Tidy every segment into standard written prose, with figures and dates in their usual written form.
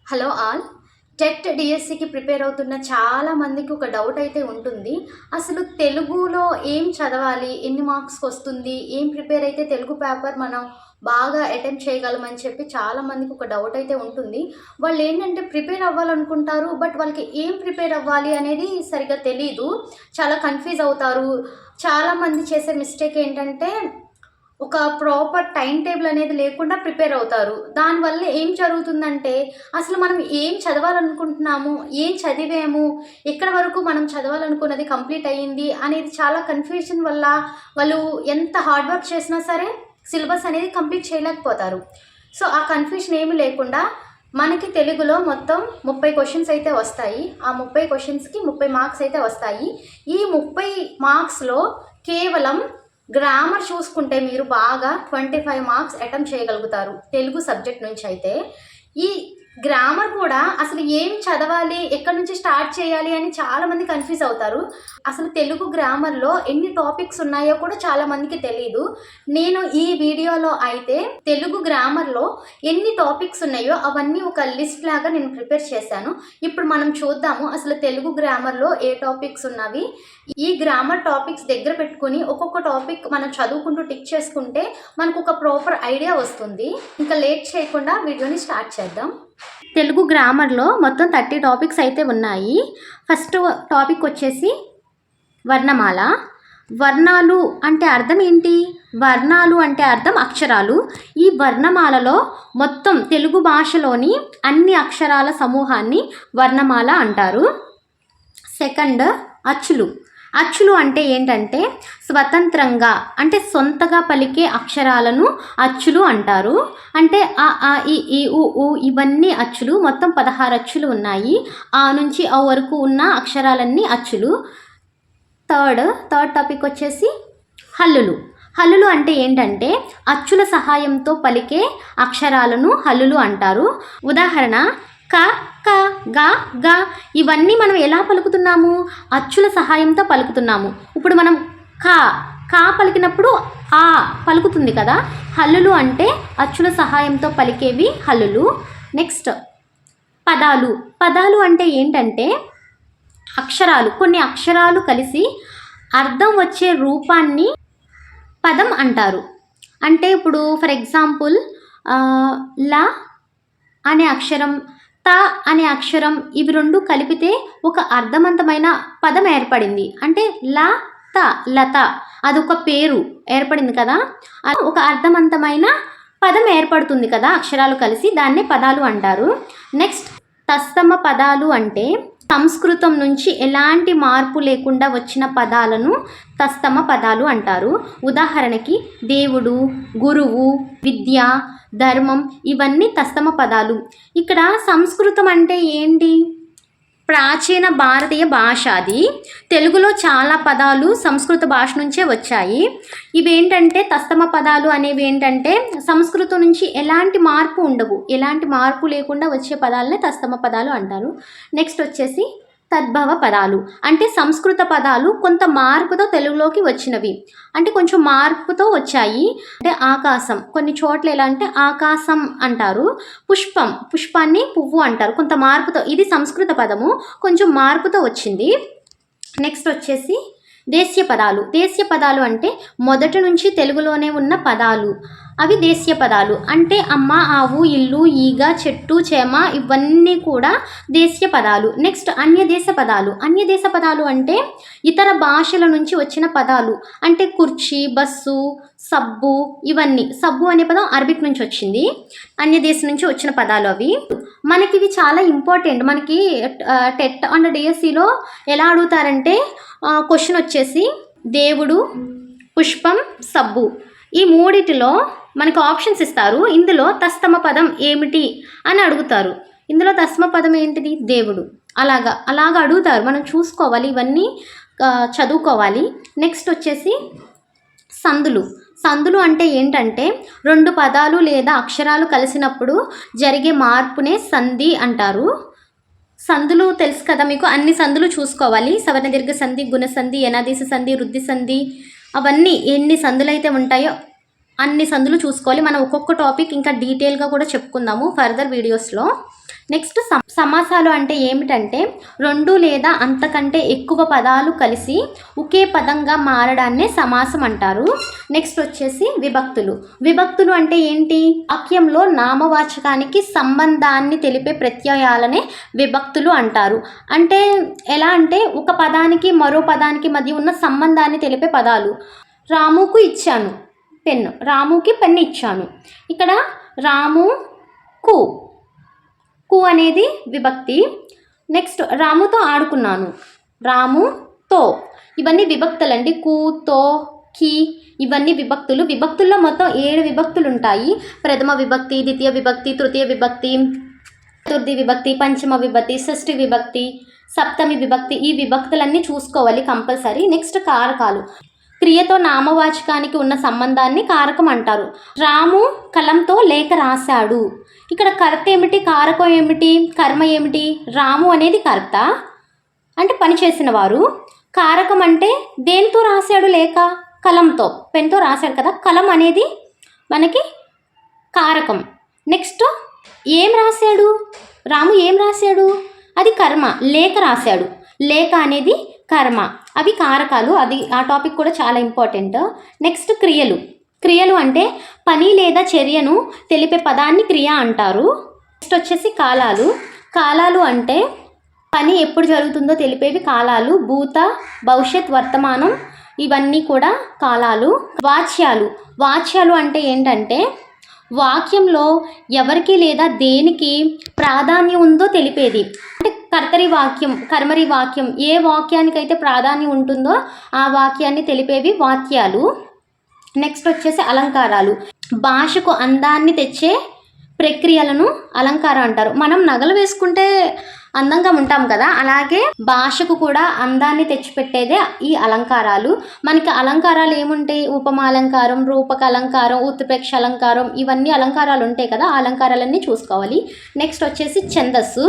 Hello all. TET డిఎస్సికి prepare అవుతున్న చాలా మందికి ఒక డౌట్ అయితే ఉంటుంది. అసలు తెలుగులో ఏం చదవాలి, ఎన్ని మార్క్స్కి వస్తుంది, ఏం ప్రిపేర్ అయితే తెలుగు పేపర్ మనం బాగా అటెంప్ట్ చేయగలమని చెప్పి చాలా మందికి ఒక డౌట్ అయితే ఉంటుంది. వాళ్ళు ఏంటంటే ప్రిపేర్ అవ్వాలనుకుంటారు, బట్ వాళ్ళకి ఏం ప్రిపేర్ అవ్వాలి అనేది సరిగ్గా తెలీదు. చాలా కన్ఫ్యూజ్ అవుతారు. చాలామంది చేసే మిస్టేక్ ఏంటంటే ఒక ప్రాపర్ టైం టేబుల్ అనేది లేకుండా ప్రిపేర్ అవుతారు. దానివల్ల ఏం జరుగుతుందంటే అసలు మనం ఏం చదవాలనుకుంటున్నాము, ఏం చదివాము, ఎక్కడి వరకు మనం చదవాలనుకున్నది కంప్లీట్ అయ్యింది అనేది చాలా కన్ఫ్యూజన్ వల్ల వాళ్ళు ఎంత హార్డ్ వర్క్ చేసినా సరే సిలబస్ అనేది కంప్లీట్ చేయలేకపోతారు. సో ఆ కన్ఫ్యూజన్ ఏమీ లేకుండా మనకి తెలుగులో మొత్తం 30 క్వశ్చన్స్ అయితే వస్తాయి. ఆ 30 క్వశ్చన్స్కి 30 మార్క్స్ అయితే వస్తాయి. ఈ 30 మార్క్స్లో కేవలం గ్రామర్ చూసుకుంటే మీరు బాగా 25 మార్క్స్ అటెంప్ట్ చేయగలుగుతారు తెలుగు సబ్జెక్ట్ నుంచి. అయితే ఈ గ్రామర్ కూడా అసలు ఏం చదవాలి, ఎక్కడి నుంచి స్టార్ట్ చేయాలి అని చాలామంది కన్ఫ్యూజ్ అవుతారు. అసలు తెలుగు గ్రామర్లో ఎన్ని టాపిక్స్ ఉన్నాయో కూడా చాలామందికి తెలియదు. నేను ఈ వీడియోలో అయితే తెలుగు గ్రామర్లో ఎన్ని టాపిక్స్ ఉన్నాయో అవన్నీ ఒక లిస్ట్ లాగా నేను ప్రిపేర్ చేశాను. ఇప్పుడు మనం చూద్దాము అసలు తెలుగు గ్రామర్లో ఏ టాపిక్స్ ఉన్నవి. ఈ గ్రామర్ టాపిక్స్ దగ్గర పెట్టుకుని ఒక్కొక్క టాపిక్ మనం చదువుకుంటూ టిక్ చేసుకుంటే మనకు ఒక ప్రాపర్ ఐడియా వస్తుంది. ఇంకా లేట్ చేయకుండా వీడియోని స్టార్ట్ చేద్దాం. తెలుగు గ్రామర్లో మొత్తం 30 టాపిక్స్ అయితే ఉన్నాయి. ఫస్ట్ టాపిక్ వచ్చేసి వర్ణమాల. వర్ణాలు అంటే అర్థం ఏంటి? వర్ణాలు అంటే అర్థం అక్షరాలు. ఈ వర్ణమాలలో మొత్తం తెలుగు భాషలోని అన్ని అక్షరాల సమూహాన్ని వర్ణమాల అంటారు. సెకండ్ అచ్చులు. అచ్చులు అంటే ఏంటంటే స్వతంత్రంగా అంటే సొంతగా పలికే అక్షరాలను అచ్చులు అంటారు. అంటే ఆ ఈ ఊ ఇవన్నీ అచ్చులు. మొత్తం 16 అచ్చులు ఉన్నాయి. ఆ నుంచి ఆ వరకు ఉన్న అక్షరాలన్నీ అచ్చులు. థర్డ్ టాపిక్ వచ్చేసి హల్లులు. హల్లులు అంటే ఏంటంటే అచ్చుల సహాయంతో పలికే అక్షరాలను హల్లులు అంటారు. ఉదాహరణ క, క, గ, గ ఇవన్నీ మనం ఎలా పలుకుతున్నాము? అచ్చుల సహాయంతో పలుకుతున్నాము. ఇప్పుడు మనం కా పలికినప్పుడు ఆ పలుకుతుంది కదా. హల్లులు అంటే అచ్చుల సహాయంతో పలికేవి హల్లులు. నెక్స్ట్ పదాలు. పదాలు అంటే ఏంటంటే అక్షరాలు, కొన్ని అక్షరాలు కలిసి అర్థం వచ్చే రూపాన్ని పదం అంటారు. అంటే ఇప్పుడు ఫర్ ఎగ్జాంపుల్ ల అనే అక్షరం, త అనే అక్షరం, ఇవి రెండు కలిపితే ఒక అర్థవంతమైన పదం ఏర్పడింది. అంటే లత అదొక పేరు ఏర్పడింది కదా. అది ఒక అర్థవంతమైన పదం ఏర్పడుతుంది కదా అక్షరాలు కలిసి, దాన్నే పదాలు అంటారు. నెక్స్ట్ తత్సమ పదాలు అంటే సంస్కృతం నుంచి ఎలాంటి మార్పు లేకుండా వచ్చిన పదాలను తత్సమ పదాలు అంటారు. ఉదాహరణకి దేవుడు, గురువు, విద్య, ధర్మం ఇవన్నీ తత్సమ పదాలు. ఇక్కడ సంస్కృతం అంటే ఏంటి? ప్రాచీన భారతీయ భాష. అది తెలుగులో చాలా పదాలు సంస్కృత భాష నుంచే వచ్చాయి. ఇవేంటంటే తత్సమ పదాలు అనేవి ఏంటంటే సంస్కృతం నుంచి ఎలాంటి మార్పు ఉండవు, ఎలాంటి మార్పు లేకుండా వచ్చే పదాలనే తత్సమ పదాలు అంటారు. నెక్స్ట్ వచ్చేసి తద్భవ పదాలు. అంటే సంస్కృత పదాలు కొంత మార్పుతో తెలుగులోకి వచ్చినవి, అంటే కొంచెం మార్పుతో వచ్చాయి. అంటే ఆకాశం, కొన్ని చోట్ల ఎలా అంటే ఆకాశం అంటారు. పుష్పాన్ని పువ్వు అంటారు. కొంత మార్పుతో, ఇది సంస్కృత పదము, కొంచెం మార్పుతో వచ్చింది. నెక్స్ట్ వచ్చేసి దేశీయ పదాలు. దేశీయ పదాలు అంటే మొదటి నుంచి తెలుగులోనే ఉన్న పదాలు, అవి దేశీయ పదాలు. అంటే అమ్మ, ఆవు, ఇల్లు, ఈగ, చెట్టు, చేమ ఇవన్నీ కూడా దేశీయ పదాలు. నెక్స్ట్ అన్యదేశ పదాలు. అన్యదేశ పదాలు అంటే ఇతర భాషల నుంచి వచ్చిన పదాలు. అంటే కుర్చీ, బస్సు, సబ్బు ఇవన్నీ. సబ్బు అనే పదం అరబిక్ నుంచి వచ్చింది, అన్యదేశం నుంచి వచ్చిన పదాలు అవి. మనకి ఇవి చాలా ఇంపార్టెంట్. మనకి టెట్ అండ్ డిఎస్సిలో ఎలా అడుగుతారంటే క్వశ్చన్ వచ్చేసి దేవుడు, పుష్పం, సబ్బు ఈ మూడిటిలో మనకు ఆప్షన్స్ ఇస్తారు. ఇందులో తత్సమ పదం ఏమిటి అని అడుగుతారు. ఇందులో తత్సమ పదం ఏంటిది? దేవుడు. అలాగా అడుగుతారు. మనం చూసుకోవాలి, ఇవన్నీ చదువుకోవాలి. నెక్స్ట్ వచ్చేసి సందులు. సందులు అంటే ఏంటంటే రెండు పదాలు లేదా అక్షరాలు కలిసినప్పుడు జరిగే మార్పునే సంధి అంటారు. సందులు తెలుసు కదా మీకు, అన్ని సందులు చూసుకోవాలి. సవర్ణ దీర్ఘ సంధి, గుణ సంధి, యనాదేశ సంధి, వృద్ధి సంధి, అవన్నీ ఎన్ని సందులు అయితే ఉంటాయో అన్ని సందులు చూసుకోవాలి. మనం ఒక్కొక్క టాపిక్ ఇంకా డీటెయిల్గా కూడా చెప్పుకుందాము ఫర్దర్ వీడియోస్లో. నెక్స్ట్ సమాసాలు అంటే ఏమిటంటే 2 లేదా అంతకంటే ఎక్కువ పదాలు కలిసి ఒకే పదంగా మారడాన్నే సమాసం అంటారు. నెక్స్ట్ వచ్చేసి విభక్తులు. విభక్తులు అంటే ఏంటి? వాక్యంలో నామవాచకానికి సంబంధాన్ని తెలిపే ప్రత్యయాలనే విభక్తులు అంటారు. అంటే ఎలా అంటే ఒక పదానికి మరో పదానికి మధ్య ఉన్న సంబంధాన్ని తెలిపే పదాలు. రాముకు ఇచ్చాను పెన్ను, రాముకి పెన్ను ఇచ్చాను. ఇక్కడ రాము కు అనేది విభక్తి. నెక్స్ట్ రాముతో ఆడుకున్నాను, రాముతో. ఇవన్నీ విభక్తులండి. కు, తో, కి ఇవన్నీ విభక్తులు. విభక్తుల్లో మొత్తం 7 విభక్తులు ఉంటాయి. ప్రథమ విభక్తి, ద్వితీయ విభక్తి, తృతీయ విభక్తి, చతుర్థి విభక్తి, పంచమ విభక్తి, షష్ఠి విభక్తి, సప్తమి విభక్తి. ఈ విభక్తులన్నీ చూసుకోవాలి కంపల్సరీ. నెక్స్ట్ కారకాలు. క్రియతో నామవాచకానికి ఉన్న సంబంధాన్ని కారకం అంటారు. రాము కలంతో లేఖ రాశాడు. ఇక్కడ కర్త ఏమిటి, కారకం ఏమిటి, కర్మ ఏమిటి? రాము అనేది కర్త అంటే పని చేసిన వారు. కారకం అంటే దేనితో రాశాడు లేఖ? కలంతో, పెన్తో రాశాడు కదా. కలం అనేది మనకి కారకం. నెక్స్ట్ ఏం రాశాడు? రాము ఏం రాశాడు? అది కర్మ. లేఖ రాశాడు, లేఖ అనేది కర్మ. అవి కారకాలు. అది ఆ టాపిక్ కూడా చాలా ఇంపార్టెంట్. నెక్స్ట్ క్రియలు. క్రియలు అంటే పని లేదా చర్యను తెలిపే పదాన్ని క్రియ అంటారు. నెక్స్ట్ వచ్చేసి కాలాలు. కాలాలు అంటే పని ఎప్పుడు జరుగుతుందో తెలిపేవి కాలాలు. భూత, భవిష్యత్, వర్తమానం ఇవన్నీ కూడా కాలాలు. వాచ్యాలు. వాచ్యాలు అంటే ఏంటంటే వాక్యంలో ఎవరికి లేదా దేనికి ప్రాధాన్యం ఉందో తెలిపేది. అంటే కర్తరి వాక్యం, కర్మరి వాక్యం, ఏ వాక్యానికైతే ప్రాధాన్యం ఉంటుందో ఆ వాక్యాన్ని తెలిపేవి వాక్యాలు. నెక్స్ట్ వచ్చేసి అలంకారాలు. భాషకు అందాన్ని తెచ్చే ప్రక్రియలను అలంకారం అంటారు. మనం నగలు వేసుకుంటే అందంగా ఉంటాం కదా, అలాగే భాషకు కూడా అందాన్ని తెచ్చిపెట్టేదే ఈ అలంకారాలు. మనకి అలంకారాలు ఏముంటాయి? ఉపమాలంకారం, రూపక అలంకారం, ఉత్ప్రేక్ష అలంకారం, ఇవన్నీ అలంకారాలు ఉంటాయి కదా. ఆ అలంకారాలన్నీ చూసుకోవాలి. నెక్స్ట్ వచ్చేసి ఛందస్సు.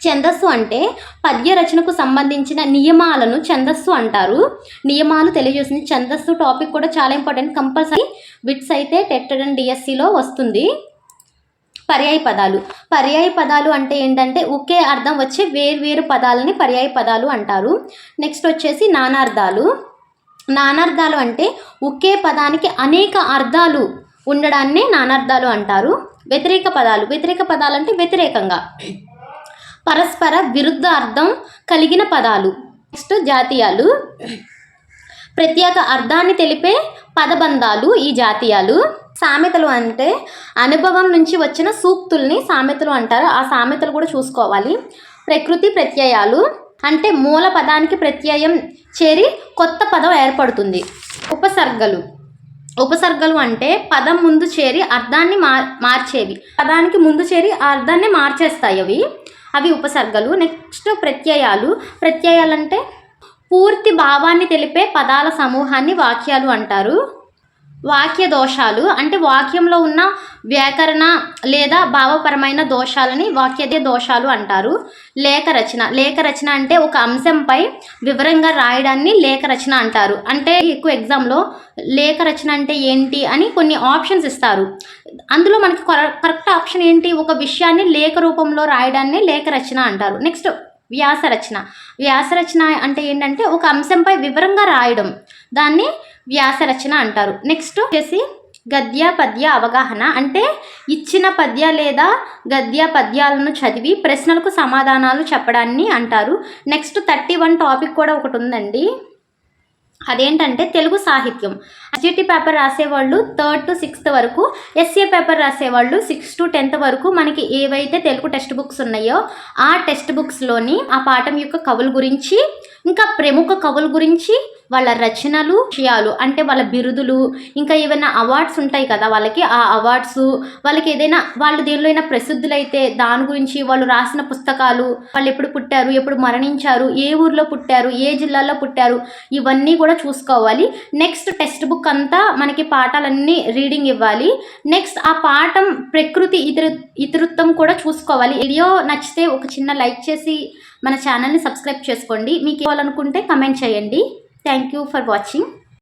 ఛందస్సు అంటే పద్య రచనకు సంబంధించిన నియమాలను ఛందస్సు అంటారు. నియమాలు తెలియజేస్తుంది. ఛందస్సు టాపిక్ కూడా చాలా ఇంపార్టెంట్. కంపల్సరీ బిట్స్ అయితే టెట్ అండ్ డిఎస్సిలో వస్తుంది. పర్యాయ పదాలు. పర్యాయ పదాలు అంటే ఏంటంటే ఒకే అర్థం వచ్చే వేర్వేరు పదాలని పర్యాయ పదాలు అంటారు. నెక్స్ట్ వచ్చేసి నానార్థాలు. నానార్థాలు అంటే ఒకే పదానికి అనేక అర్థాలు ఉండడాన్నే నానార్థాలు అంటారు. వ్యతిరేక పదాలు. వ్యతిరేక పదాలు అంటే వ్యతిరేకంగా, పరస్పర విరుద్ధ అర్థం కలిగిన పదాలు. నెక్స్ట్ జాతీయాలు. ప్రత్యేక అర్థాన్ని తెలిపే పదబంధాలు ఈ జాతీయాలు. సామెతలు అంటే అనుభవం నుంచి వచ్చిన సూక్తుల్ని సామెతలు అంటారు. ఆ సామెతలు కూడా చూసుకోవాలి. ప్రకృతి ప్రత్యయాలు అంటే మూల పదానికి ప్రత్యయం చేరి కొత్త పదం ఏర్పడుతుంది. ఉపసర్గలు. ఉపసర్గలు అంటే పదం ముందు చేరి అర్థాన్ని మార్చేవి. పదానికి ముందు చేరి ఆ అర్థాన్ని మార్చేస్తాయి అవి ఉపసర్గలు. నెక్స్ట్ ప్రత్యయాలు. ప్రత్యయాలు అంటే పూర్తి భావాన్ని తెలిపే పదాల సమూహాన్ని వాక్యాలు అంటారు. వాక్య దోషాలు అంటే వాక్యంలో ఉన్న వ్యాకరణ లేదా భావపరమైన దోషాలని వాక్య దోషాలు అంటారు. లేఖ రచన. లేఖ రచన అంటే ఒక అంశంపై వివరంగా రాయడాన్ని లేఖ రచన అంటారు. అంటే ఎక్కువ ఎగ్జామ్లో లేఖ రచన అంటే ఏంటి అని కొన్ని ఆప్షన్స్ ఇస్తారు. అందులో మనకి కరెక్ట్ ఆప్షన్ ఏంటి? ఒక విషయాన్ని లేఖ రూపంలో రాయడాన్ని లేఖ రచన అంటారు. నెక్స్ట్ వ్యాసరచన. వ్యాసరచన అంటే ఏంటంటే ఒక అంశంపై వివరంగా రాయడం, దాన్ని వ్యాసరచన అంటారు. నెక్స్ట్ వచ్చేసి గద్య పద్య అవగాహన అంటే ఇచ్చిన పద్య లేదా గద్య పద్యాలను చదివి ప్రశ్నలకు సమాధానాలు చెప్పడాన్ని అంటారు. నెక్స్ట్ 31 టాపిక్ కూడా ఒకటి ఉందండి. అదేంటంటే తెలుగు సాహిత్యం. ఎస్జిటి పేపర్ రాసేవాళ్ళు 3rd to 6th వరకు, ఎస్ఏ పేపర్ రాసేవాళ్ళు 6th to 10th వరకు మనకి ఏవైతే తెలుగు టెక్స్ట్ బుక్స్ ఉన్నాయో ఆ టెక్స్ట్ బుక్స్లోని ఆ పాఠం యొక్క కవుల గురించి, ఇంకా ప్రముఖ కవుల గురించి, వాళ్ళ రచనలు, విషయాలు అంటే వాళ్ళ బిరుదులు, ఇంకా ఏమైనా అవార్డ్స్ ఉంటాయి కదా వాళ్ళకి, ఆ అవార్డ్స్, వాళ్ళకి ఏదైనా వాళ్ళు దేనిలో అయినా ప్రసిద్ధులైతే దాని గురించి, వాళ్ళు రాసిన పుస్తకాలు, వాళ్ళు ఎప్పుడు పుట్టారు, ఎప్పుడు మరణించారు, ఏ ఊర్లో పుట్టారు, ఏ జిల్లాలో పుట్టారు, ఇవన్నీ కూడా చూసుకోవాలి. నెక్స్ట్ టెక్స్ట్ బుక్ అంతా మనకి పాఠాలన్నీ రీడింగ్ ఇవ్వాలి. నెక్స్ట్ ఆ పాఠం ప్రకృతి ఇతివృత్తం కూడా చూసుకోవాలి. వీడియో నచ్చితే ఒక చిన్న లైక్ చేసి మన ఛానల్ని సబ్స్క్రైబ్ చేసుకోండి. మీకు ఇవ్వాలనుకుంటే కమెంట్ చేయండి. Thank you for watching.